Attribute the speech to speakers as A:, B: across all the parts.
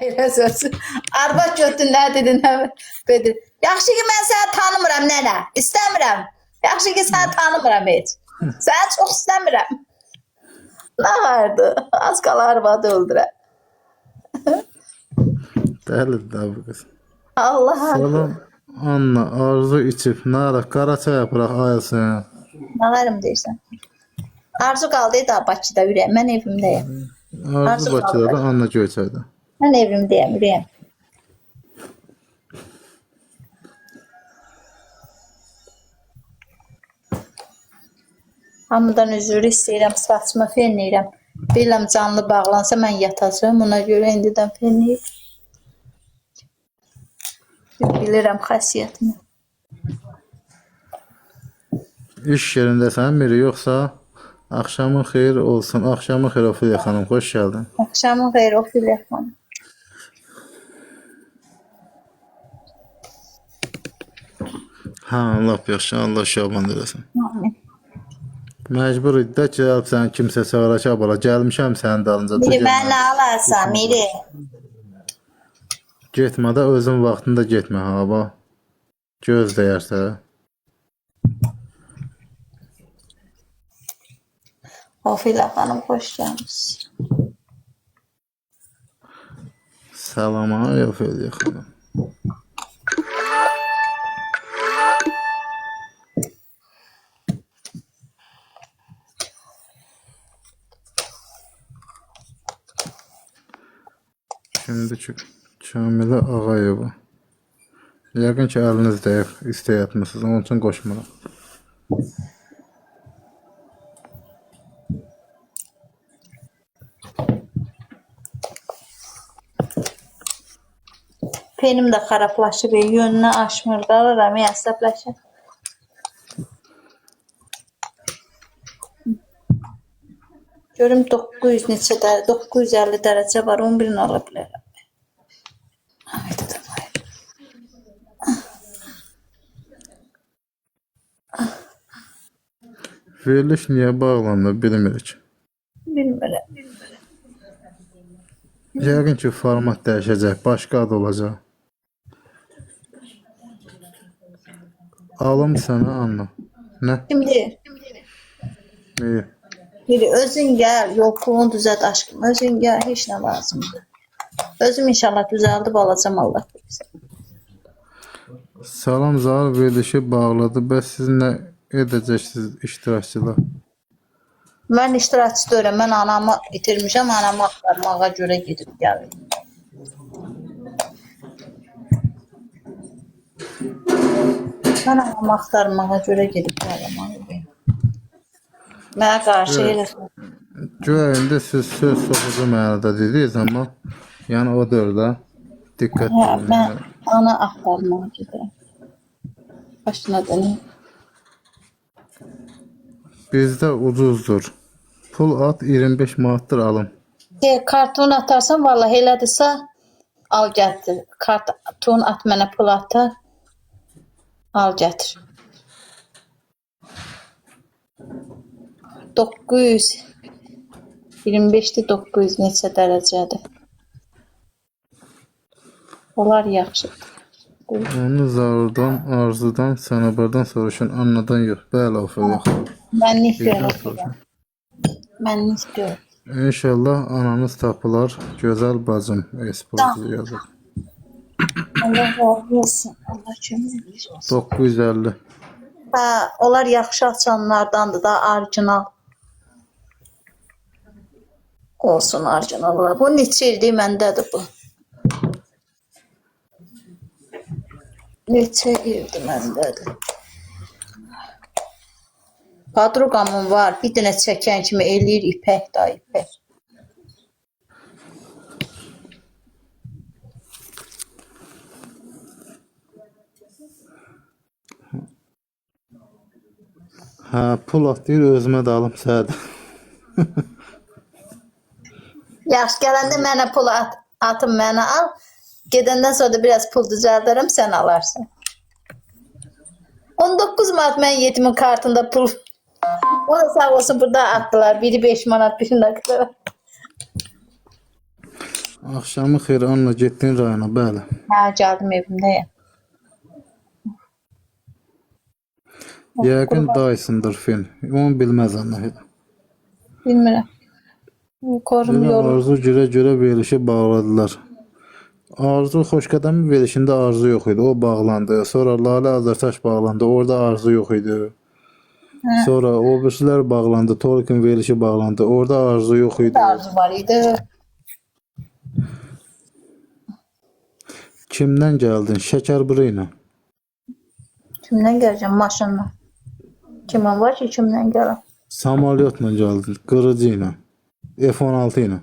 A: Elə söz. Arvad götün nə dedin? Bedir. Yaxşı ki mən səni tanımıram nənə. İstəmirəm. Yaxşı ki səni tanımıram heç. Səni çox istəmirəm. Nə vardı? Az qala arvadı öldürə.
B: Dəlidir bu qız.
A: Allah
B: Salam Anna, Arzu içib. Nara, Qaraçay yapıraq ayılsın.
A: Nə varım deyirsən? Arzu qaldı da Bakıda ürəyəm. Mən evimdəyəm.
B: Arzu Bakıda da, Anna Göyçayda.
A: Mən evimdəyəm, ürəyəm. Hamıdan üzr istəyirəm, saçma fenləyirəm. Biləm canlı bağlansa mən yatacağım, ona görə indidən fenləyirəm. Bilirəm xəsiyyətimi.
B: İş yerindəsən Miri, yoxsa axşamın xeyir olsun. Axşamın xeyir Ofiliya xanım, xoş gəldin.
A: Axşamın xeyir Ofiliya xanım.
B: Ha, Allah yaxşı, Allah şaban eləsin.
A: Amin.
B: Məcbur idi də gəlib sən kimsə çağıracaq bala. Gəlmişəm sənin dalınca.
A: Miri mənə alarsan, Miri.
B: Getmə də özün vaxtında getmə ha, bax. Göz dəyərsə.
A: Ofiliya xanım, xoş gəlmişsiniz.
B: Salama, Ofiliya xanım. Şimdiki Kamilə Ağayeva. Yəqin ki, əliniz dəyib, istəyə etmişsiniz, onun üçün qoşmuram.
A: Penim də xarablaşıb, yönünü aşmır, qalıram, əsəbləşəm. Görüm 900 neçə dərəcə, 950 dərəcə var, 11-ini ala bilərəm.
B: Veriliş niyə bağlandı, bilmirik.
A: Bilmirəm.
B: Yəqin ki, format dəyişəcək, başqa ad olacaq. Alım sənə, Anna. Nə?
A: Şimdi,
B: İyi.
A: biri özün gəl, yol pulunu düzət aşkım, özün gəl, heç nə lazımdır. Özüm inşallah düzəldib alacam Allah bilirsən.
B: Salam Zahar verilişi bağladı. Bəs siz nə edəcəksiniz iştirakçılar?
A: Mən iştirakçı deyirəm, mən anamı itirmişəm, anamı axtarmağa görə gedib gəlim. Mən anamı axtarmağa görə gedib gəlim. Mənə qarşı eləsin.
B: Güya indi siz söz soxucu mənada dediniz, amma yəni o dördə diqqət
A: Hə,
B: edin.
A: mən ana axtarmağa gedirəm. Başına dönüm.
B: Bizdə ucuzdur. Pul at 25 manatdır alım.
A: Kartun atarsan, vallahi elədirsə, al gətir. Kartun at mənə pul atar, al gətir. 900 25'ti 900 neçə dərəcədir. Onlar yaxşı.
B: Onu Zarurdan, Arzudan, Sanabardan soruşun, Annadan yox. Bəli, Ofiliya xanım.
A: Mən nə
B: Bizdən
A: istəyirəm?
B: soruşun.
A: Mən nə istəyirəm?
B: İnşallah ananız tapılar. Gözəl bacım esportu yazır.
A: Allah razı olsun. Allah kömürünüz olsun.
B: 950.
A: Hə, onlar yaxşı açanlardandır da, orijinal. Olsun orijinal. Bu neçə ildir məndədir bu. Neçə ildir məndədir. Padruqamın var, bir dənə çəkən kimi eləyir ipək da ipək.
B: Hə, pul at deyir, özümə də alım səhədə.
A: Yaxşı, gələndə mənə pul atın, mənə al. Gedəndən sonra da biraz pul düzəldərəm, sən alarsan. 19 manat mən yetimin kartında pul. O da sağ olsun burada attılar. Biri 5 manat, biri ne kadar.
B: Axşamı xeyir, Anla getdin rayona, bəli.
A: Hə, gəldim evimdəyəm.
B: Yəqin dayısındır film. Onu bilməz Anla.
A: Bilmirəm. Korum
B: Elə
A: yorulur.
B: Arzu görə verilişi bağladılar. Arzu Xoşqədəmin verilişində Arzu yox idi, o bağlandı. Sonra Lalə Azərtaş bağlandı, orada Arzu yox idi. Sonra o birisilər bağlandı, Tolkin verilişi bağlandı, orada Arzu yox idi.
A: Arzu var idi.
B: Kimdən gəldin? Şəkərburu ilə.
A: Kimdən gələcəm? Maşınla. Kimən var ki, kimdən gələm?
B: Samalyotla gəldin, qırıcı ilə. F-16 ilə.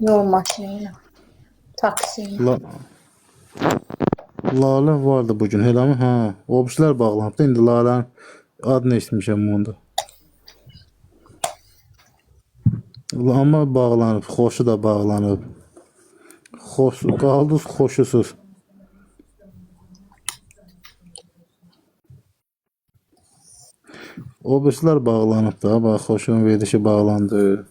A: Yol maşını ilə. Taksi ilə.
B: Lalə vardı bugün, eləmi? Hə, o birisilər bağlanıbdı. İndi Lalənin adını eşitmişəm onda. Amma bağlanıb, xoşu da bağlanıb. Qaldız xoşusuz. O birisilər bağlanıb da, bax, xoşun verilişi bağlandı.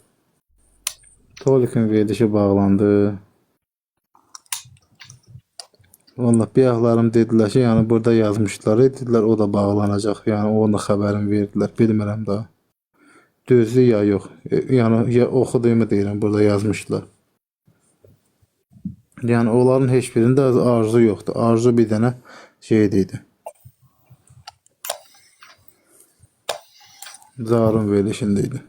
B: Tolikin verilişi bağlandı. Vallahi biyahlarım dedilər ki, yəni burada yazmışlar, dedilər o da bağlanacaq. Yəni onun da xəbərini verdilər, bilmirəm da. Düzdür ya yox. Yəni ya oxuduğumu deyirəm, burada yazmışlar. Yəni onların heç birində Arzu yoxdur. Arzu bir dənə şey idi. Zarın verilişində idi.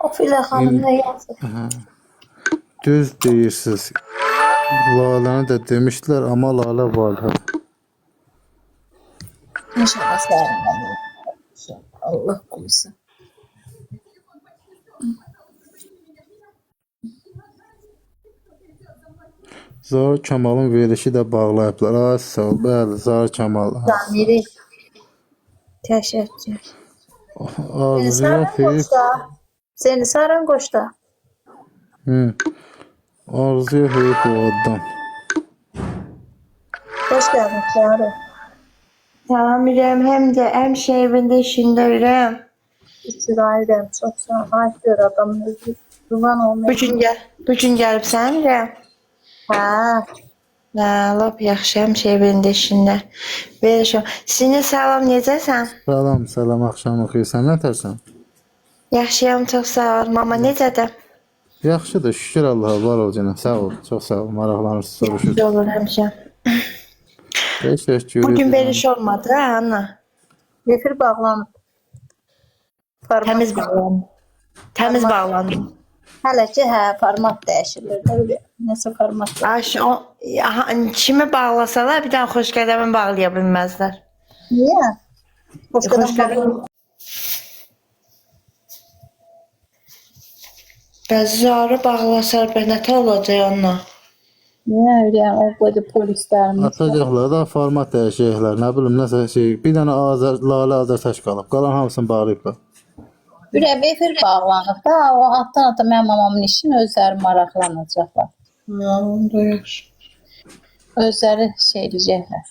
A: O Filə xanım nə yazdı?
B: Düz deyirsiniz. Laləni də demişdilər, amma Lalə vardı.
A: İnşallah sərin. Allah qoysun.
B: Zahir Kamalın verilişi də bağlayıblar. Ay sağ ol, bəli, Zahir Kamal.
A: Zamiri. Təşəkkür.
B: Arzuya xeyir.
A: Seni saran qoşda.
B: Arzuya xeyir bu addan.
A: Hoş geldin Çağrı.
C: Salam İrem, hem de hemşe evinde işinde İrem.
A: İsrail'den çok sağ ol. Ay gör adamın özü. Duman olmuyor.
C: Bugün gelip sen İrem.
A: Ha.
C: Lap yaxşı hemşe evinde işinde. Verişim. Sizin salam necəsən?
B: Salam, salam, axşamı xeyir. Sən nətərsən?
C: Yaxşıyam, çox sağ ol. Mama necədir?
B: Yaxşıdır, şükür Allaha, var ol canım. Sağ ol, çox sağ ol. Maraqlanırsınız, soruşur.
C: Yaxşı olur həmişə.
B: Teşekkür
C: Bugün
B: ederim.
C: veriş olmadı ha Anna.
A: Efir bağlanıb. Format.
C: Temiz bağlandı. Temiz bağlandı.
A: Hələ ki, hə, format dəyişilir. Öyle. Nəsə format var.
C: Ayşe, kimi bağlasalar bir daha xoş qədəmi bağlaya bilməzlər.
A: Niyə? Hoş
C: Xoş
A: geldin.
C: qədəmi. Bəzarı bağlasalar ben nətə olacaq onunla?
A: Niyə öyle yəni? O qoydu polislərimiz.
B: Atacaqlar da format dəyişəcəklər. Nə bilim, nəsə şey. Bir dənə Lalə Azərtaş qalıb. Qalan hamısını bağlayıblar.
A: Ürək efir bağlanıb da, o atdan mənim mamamın işini özləri maraqlanacaqlar.
C: Onda yaxşı.
A: Özləri şey edəcəklər.